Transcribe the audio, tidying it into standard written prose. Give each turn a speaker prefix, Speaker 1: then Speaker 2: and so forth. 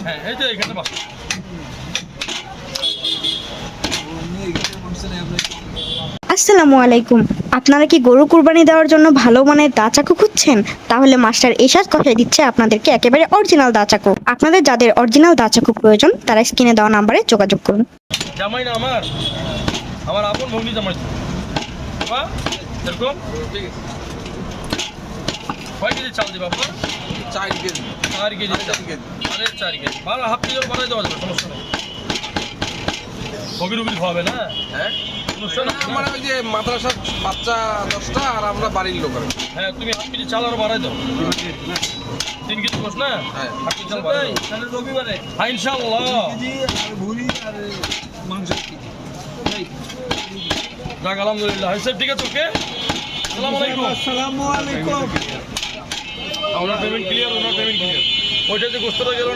Speaker 1: হ্যাঁ এই যে এখানে বাস।
Speaker 2: আসসালামু আলাইকুম। আপনারা কি গরু কুরবানি দেওয়ার জন্য ভালো মানের দা চাকু খুঁজছেন? তাহলে মাস্টার এশাদ কথাই দিচ্ছে আপনাদেরকে একেবারে অরিজিনাল দা চাকু। আপনাদের যাদের অরিজিনাল দা চাকু প্রয়োজন তারা স্ক্রিনে দেওয়া নাম্বারে যোগাযোগ করুন।
Speaker 1: জামাই না আমার আপন ভগ্নি জামাই তো। বাবা এরকম কয় কেজি চাল দিবা আপনার?
Speaker 3: 4 কেজি।
Speaker 1: 4 কেজি চাল। আরে 4 কেজি ভালো হাফ কেজি বানাই দেওয়া যাবে, সমস্যা নেই। বগি রুগি খাওয়াবে না?
Speaker 3: হ্যাঁ
Speaker 1: সমস্যা না
Speaker 3: আমার ওই যে মাদ্রাসার বাচ্চা 10টা আর আমরা বাড়ির লোক আর কি।
Speaker 1: হ্যাঁ তুমি হাফ কেজি চাল আরো বাড়াই দাও। 3 কেজি বস না?
Speaker 3: হ্যাঁ।
Speaker 1: হাফ কেজি চাল বাড়াই দাও।
Speaker 4: তাহলে রবিবারে
Speaker 1: হ্যাঁ ইনশাআল্লাহ।
Speaker 4: কেজি আর ভুড়ি আর মাংস
Speaker 1: যাক আলহামদুলিল্লাহ হয়েছে, ঠিক আছে ওকে। আসসালামু আলাইকুম।
Speaker 4: আসসালামু আলাইকুম।
Speaker 1: ওনার পেমেন্ট ক্লিয়ার, ওনার পেমেন্ট ক্লিয়ার। ওইটা যে গোস্তটা গেল না